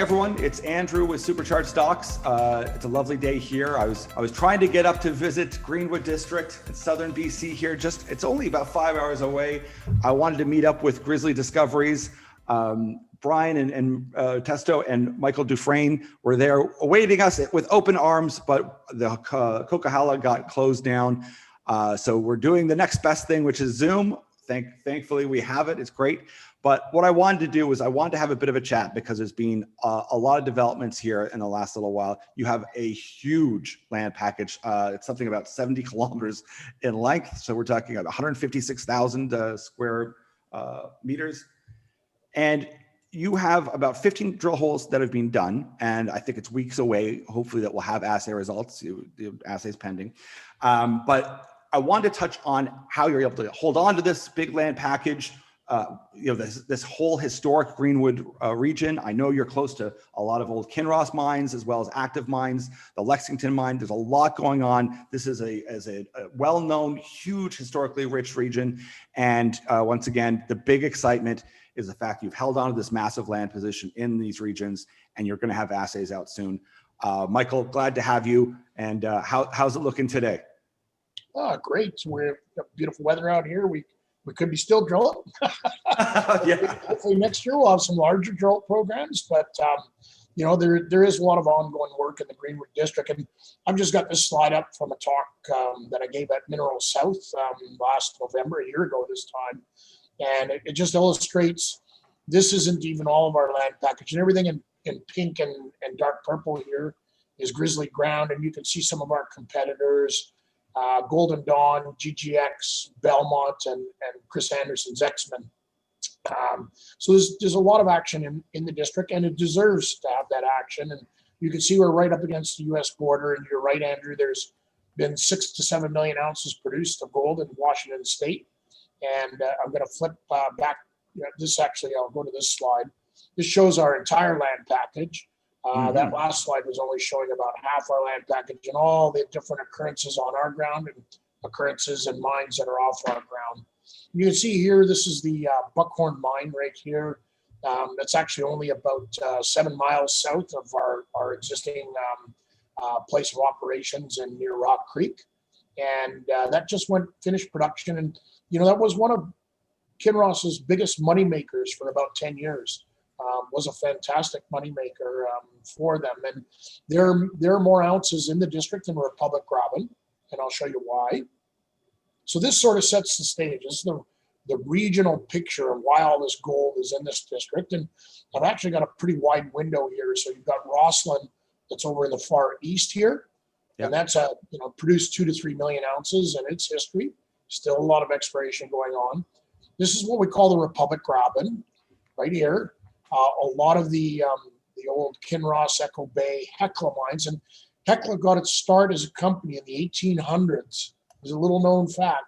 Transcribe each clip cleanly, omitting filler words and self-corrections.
everyone. It's Andrew with Supercharged Stocks. It's a lovely day here. I was trying to get up to visit Greenwood District in southern BC here. It's only about 5 hours away. I wanted to meet up with Grizzly Discoveries. Brian and Testo and Michael Dufresne were there awaiting us with open arms, but the Coquihalla got closed down. So we're doing the next best thing, which is Zoom. Thankfully, we have it. It's great. But what I wanted to do was I wanted to have a bit of a chat because there's been a lot of developments here in the last little while. You have a huge land package. It's something about 70 kilometers in length. So we're talking about 156,000 square meters. And you have about 15 drill holes that have been done. And I think it's weeks away. Hopefully that we'll have assay results. The assay's pending. But I wanted to touch on how you're able to hold on to this big land package. This whole historic Greenwood region. I know you're close to a lot of old Kinross mines as well as active mines, the Lexington mine. There's a lot going on. This is a well-known, huge, historically rich region. And once again, the big excitement is the fact you've held on to this massive land position in these regions, and you're going to have assays out soon. Michael, glad to have you. And how's it looking today? Oh, great. We've got beautiful weather out here. We could be still drilling. Yeah. Hopefully next year we'll have some larger drill programs, but there is a lot of ongoing work in the Greenwood District. And I've just got this slide up from a talk that I gave at Mineral South last November, a year ago this time. And it just illustrates this isn't even all of our land package, and everything in pink and dark purple here is Grizzly ground. And you can see some of our competitors, Golden Dawn, GGX, Belmont, and Chris Anderson's X-Men. So there's a lot of action in the district, and it deserves to have that action. And you can see we're right up against the U.S. border. And you're right, Andrew, there's been 6 to 7 million ounces produced of gold in Washington State. And I'm going to flip back. I'll go to this slide. This shows our entire land package. That last slide was only showing about half our land package and all the different occurrences on our ground and occurrences and mines that are off our ground. You can see here, this is the Buckhorn mine right here. That's actually only about 7 miles south of our existing place of operations in near Rock Creek. And that just finished production. And, that was one of Kinross's biggest money makers for about 10 years. Was a fantastic moneymaker for them. And there are more ounces in the district than Republic Graben, and I'll show you why. So this sort of sets the stage. This is the regional picture of why all this gold is in this district. And I've actually got a pretty wide window here. So you've got Rosslyn that's over in the far east here. Yep. And that's produced 2 to 3 million ounces in its history. Still a lot of exploration going on. This is what we call the Republic Graben right here. A lot of the old Kinross, Echo Bay, Hecla mines. And Hecla got its start as a company in the 1800s. There's a little known fact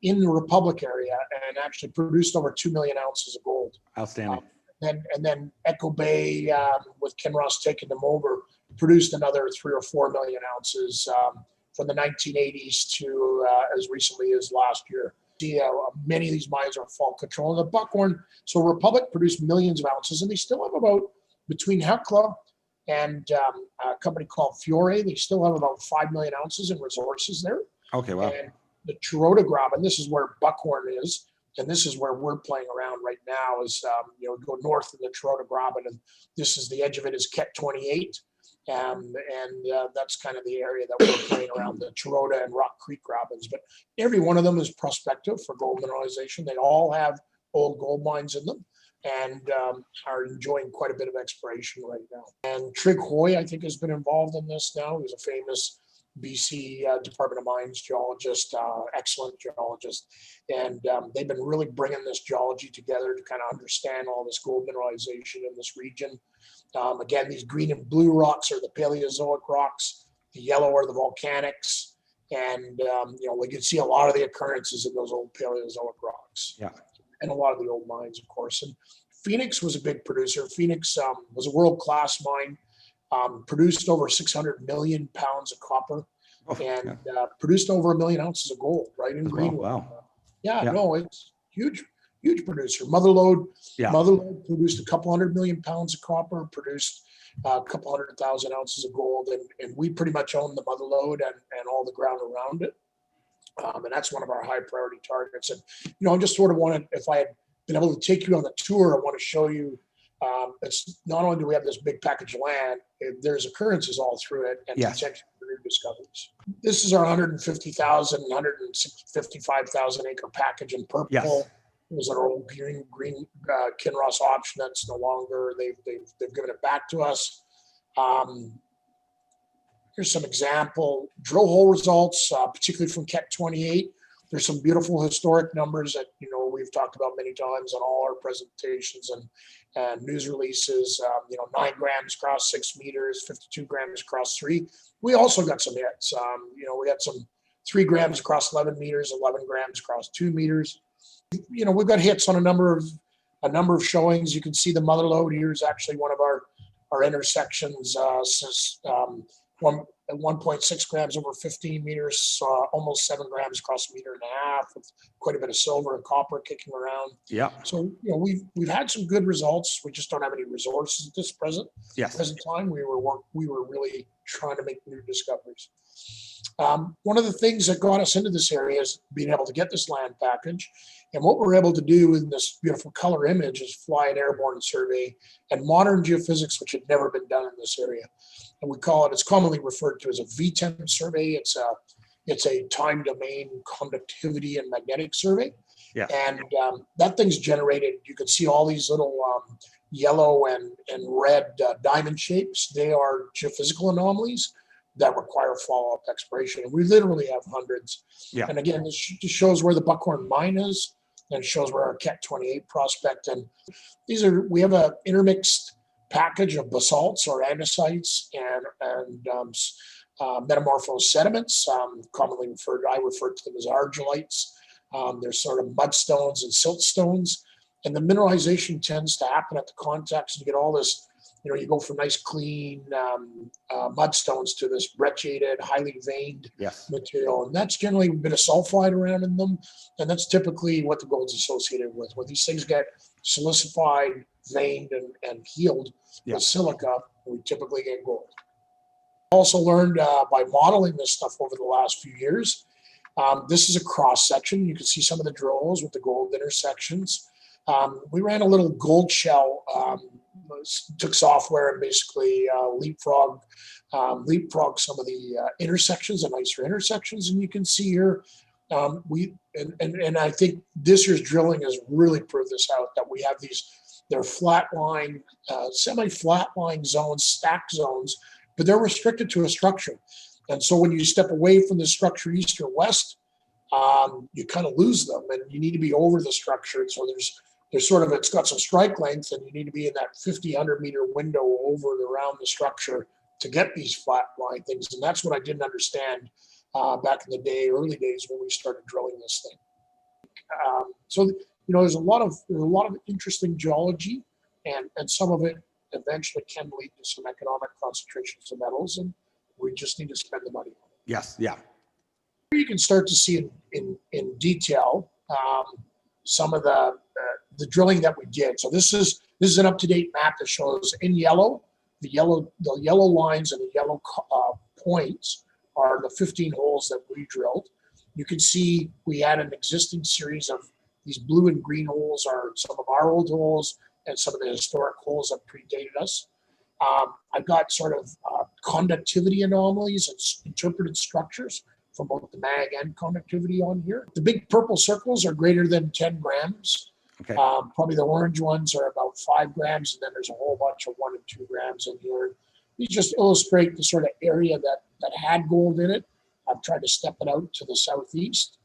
in the Republic area, and actually produced over 2 million ounces of gold. Outstanding. And then Echo Bay, with Kinross taking them over, produced another 3 or 4 million ounces from the 1980s to as recently as last year. Many of these mines are fault control. And the Buckhorn, so Republic produced millions of ounces, and they still have about, between Hecla and a company called Fiore, they still have about 5 million ounces in resources there. Okay, wow. And the Chirota Graben, this is where Buckhorn is, and this is where we're playing around right now, is go north of the Chirota Graben, and this is the edge of it is Ket 28. And that's kind of the area that we're playing around, the Chirota and Rock Creek Grabens. But every one of them is prospective for gold mineralization. They all have old gold mines in them and are enjoying quite a bit of exploration right now. And Trig Hoy, I think, has been involved in this now. He's a famous BC Department of Mines geologist, excellent geologist. And they've been really bringing this geology together to kind of understand all this gold mineralization in this region. Again, these green and blue rocks are the Paleozoic rocks. The yellow are the volcanics. And, we can see a lot of the occurrences in those old Paleozoic rocks. Yeah. And a lot of the old mines, of course. And Phoenix was a big producer. Phoenix was a world-class mine, produced over 600 million pounds of copper, produced over 1 million ounces of gold, right, in Greenwood. Wow. No, it's huge huge producer. Mother Lode Yeah. produced a couple 100 million pounds of copper, produced a couple 100,000 ounces of gold, and we pretty much own the Mother Lode and all the ground around it. And that's one of our high priority targets. And, I just sort of wanted, if I had been able to take you on the tour, I want to show you, it's not only do we have this big package of land, there's occurrences all through it and potential for new discoveries. This is our 150,000, 155,000 acre package in purple. Yes. It was our old green Kinross option that's no longer. They've given it back to us. Here's some example drill hole results, particularly from Keck 28. There's some beautiful historic numbers that we've talked about many times on all our presentations and news releases. 9 grams across 6 meters, 52 grams across 3. We also got some hits. We got some 3 grams across 11 meters, 11 grams across 2 meters. We've got hits on a number of showings. You can see the Mother Lode here is actually one of our intersections. 1.6 grams over 15 meters, almost 7 grams across a meter and a half, with quite a bit of silver and copper kicking around. Yeah. So we've had some good results. We just don't have any resources at this present time. We were really trying to make new discoveries. One of the things that got us into this area is being able to get this land package. And what we're able to do in this beautiful color image is fly an airborne survey and modern geophysics, which had never been done in this area. And it's commonly referred to as a VTEM survey. It's a time domain conductivity and magnetic survey. Yeah. And that thing's generated, you can see all these little yellow and red diamond shapes. They are geophysical anomalies that require follow-up exploration. And we literally have hundreds. Yeah. And again, this just shows where the Buckhorn mine is, and it shows where our Keck 28 prospect. And we have an intermixed package of basalts or andesites and metamorphosed sediments, commonly I refer to them as argillites. There's sort of mudstones and siltstones. And the mineralization tends to happen at the contacts. You get all this, you go from nice clean mudstones to this brecciated, highly veined material. And that's generally a bit of sulfide around in them. And that's typically what the gold's associated with. When these things get silicified, veined, and healed with silica, we typically get gold. Also learned by modeling this stuff over the last few years. This is a cross section. You can see some of the drill holes with the gold intersections. We ran a little gold shell, took software and basically leapfrog some of the intersections, the nicer intersections. And you can see here, and I think this year's drilling has really proved this out, that we have they're flat line, semi-flat line zones, stacked zones, but they're restricted to a structure. And so when you step away from the structure east or west, you kind of lose them, and you need to be over the structure. And so there's sort of, it's got some strike length, and you need to be in that 50, 100 meter window over and around the structure to get these flat line things. And that's what I didn't understand back in the early days when we started drilling this thing. So there's a lot of interesting geology, and some of it eventually can lead to some economic concentrations of metals, and we just need to spend the money. Yes. Yeah. You can start to see in detail some of the drilling that we did. So this is an up-to-date map that shows in yellow, the yellow lines and the yellow points are the 15 holes that we drilled. You can see we had an existing series of these blue and green holes are some of our old holes and some of the historic holes that predated us. I've got sort of conductivity anomalies and interpreted structures from both the mag and conductivity on here. The big purple circles are greater than 10 grams. Okay. Probably the orange ones are about 5 grams, and then there's a whole bunch of 1 and 2 grams in here. These just illustrate the sort of area that had gold in it. I've tried to step it out to the southeast.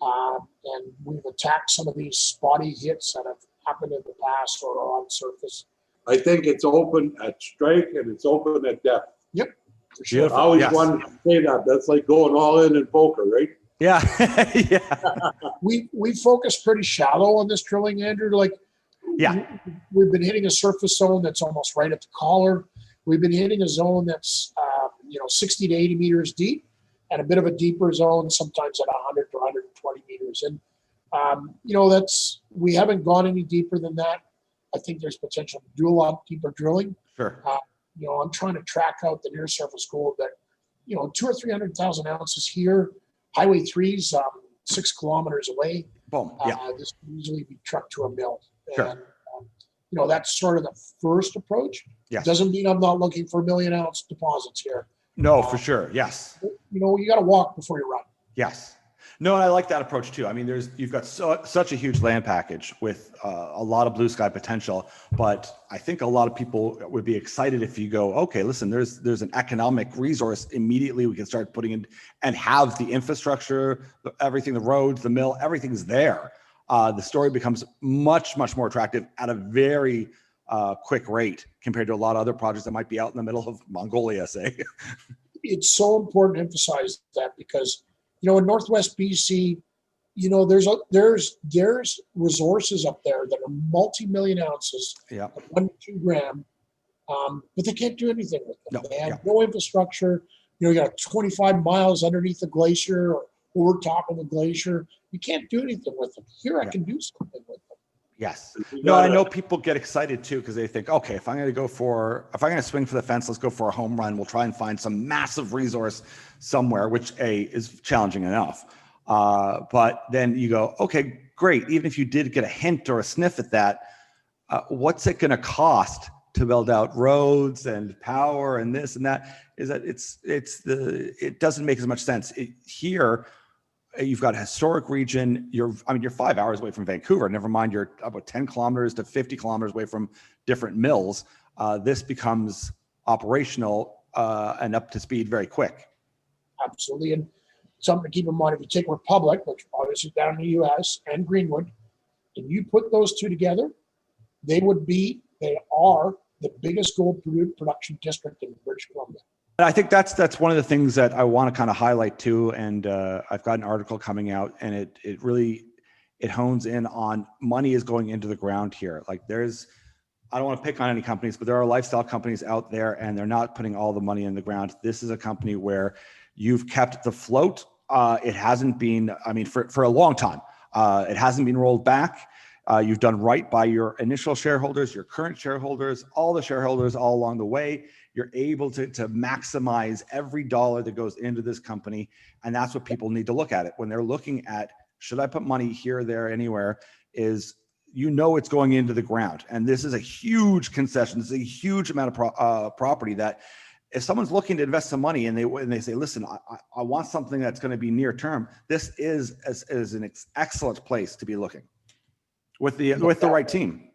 And we've attacked some of these spotty hits that have happened in the past or are on surface. I think it's open at strike and it's open at depth. Yep, for sure. Beautiful. I always Yes. wanted to say that. That's like going all in poker, right? Yeah. Yeah. We focus pretty shallow on this drilling, Andrew. We've been hitting a surface zone that's almost right at the collar. We've been hitting a zone that's 60 to 80 meters deep, and a bit of a deeper zone, sometimes at 100 to 120 meters. And We haven't gone any deeper than that. I think there's potential to do a lot deeper drilling. Sure. I'm trying to track out the near surface gold that, 200,000 or 300,000 ounces here. Highway 3's 6 kilometers away. Boom. Yeah. This can easily be trucked to a mill. Sure. And, that's sort of the first approach. Yes. Doesn't mean I'm not looking for 1 million ounce deposits here. No, for sure. Yes. You got to walk before you run. Yes. No, and I like that approach too. I mean, you've got such a huge land package with a lot of blue sky potential, but I think a lot of people would be excited if you go, okay, listen, there's an economic resource immediately we can start putting in and have the infrastructure, everything, the roads, the mill, everything's there. The story becomes much, much more attractive at a very quick rate compared to a lot of other projects that might be out in the middle of Mongolia, say. It's so important to emphasize that because in Northwest BC, there's resources up there that are multi-million ounces, Yeah. 1 to 2 gram, but they can't do anything with them. No, They have yeah. no infrastructure. You got 25 miles underneath the glacier or over top of the glacier. You can't do anything with them. Here, I Yeah. can do something with them. Yes. No, I know people get excited too because they think, okay, if I'm going to swing for the fence, let's go for a home run. We'll try and find some massive resource somewhere, which is challenging enough. But then you go, okay, great. Even if you did get a hint or a sniff at that, what's it going to cost to build out roads and power and this and that? Is that it doesn't make as much sense here. You've got a historic region. You're 5 hours away from Vancouver. Never mind, you're about 10 kilometers to 50 kilometers away from different mills. This becomes operational and up to speed very quick. Absolutely. And something to keep in mind, if you take Republic, which obviously is down in the US, and Greenwood, and you put those two together, they are the biggest gold production district in British Columbia. I think that's one of the things that I want to kind of highlight too. And I've got an article coming out, and it really hones in on money is going into the ground here. Like I don't want to pick on any companies, but there are lifestyle companies out there, and they're not putting all the money in the ground. This is a company where you've kept the float. It hasn't been, for a long time, it hasn't been rolled back. You've done right by your initial shareholders, your current shareholders, all the shareholders all along the way. You're able to maximize every dollar that goes into this company. And that's what people need to look at it when they're looking at, should I put money here, there, anywhere, is it's going into the ground. And this is a huge concession. This is a huge amount of property that if someone's looking to invest some money and they say, listen, I want something that's going to be near term, this is an excellent place to be looking with the right team.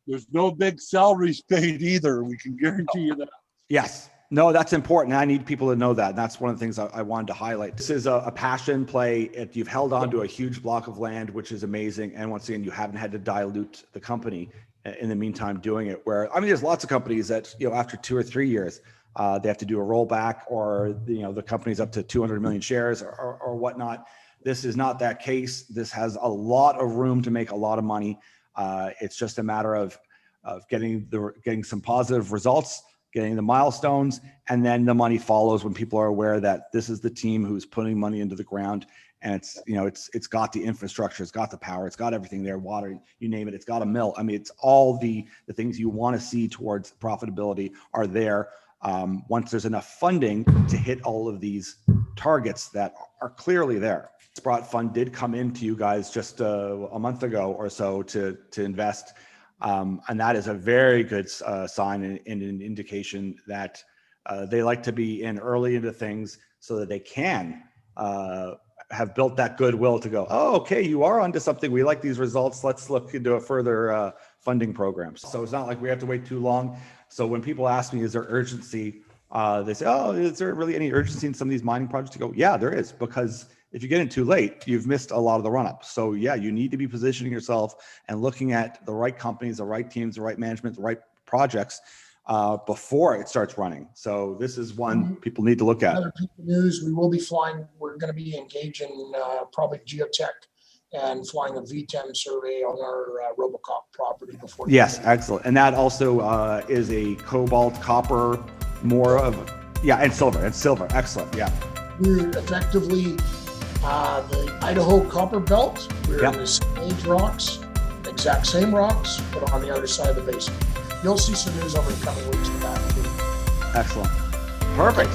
There's no big salaries paid either. We can guarantee you that. Yes. No, that's important. I need people to know that. And that's one of the things I wanted to highlight. This is a passion play. You've held on to a huge block of land, which is amazing. And once again, you haven't had to dilute the company in the meantime doing it. There's lots of companies that, after 2 or 3 years, they have to do a rollback, or the company's up to 200 million shares or whatnot. This is not that case. This has a lot of room to make a lot of money. It's just a matter of getting some positive results, getting the milestones, and then the money follows when people are aware that this is the team who's putting money into the ground, and it's got the infrastructure, it's got the power, it's got everything there, water, you name it, it's got a mill. It's all the things you want to see towards profitability are there. Once there's enough funding to hit all of these targets that are clearly there. Sprott Fund did come into you guys just a month ago or so to invest. And that is a very good sign and an indication that they like to be in early into things so that they can have built that goodwill to go, oh, okay, you are onto something. We like these results. Let's look into a further funding programs. So it's not like we have to wait too long. So when people ask me, is there urgency? They say, oh, is there really any urgency in some of these mining projects? To go, yeah, there is, because if you get in too late, you've missed a lot of the run-up. So yeah, you need to be positioning yourself and looking at the right companies, the right teams, the right management, the right projects before it starts running. So this is one people need to look at. Other news, we will be flying. We're going to be engaging probably geotech and flying a V10 survey on our Robocop property before. Yes, excellent. And that also is a cobalt, copper, more of, and silver. Excellent. Yeah. We're effectively The Idaho Copper Belt, we're Yep. in the sage rocks, exact same rocks, but on the other side of the basin. You'll see some news over the coming weeks with that. Excellent. Perfect.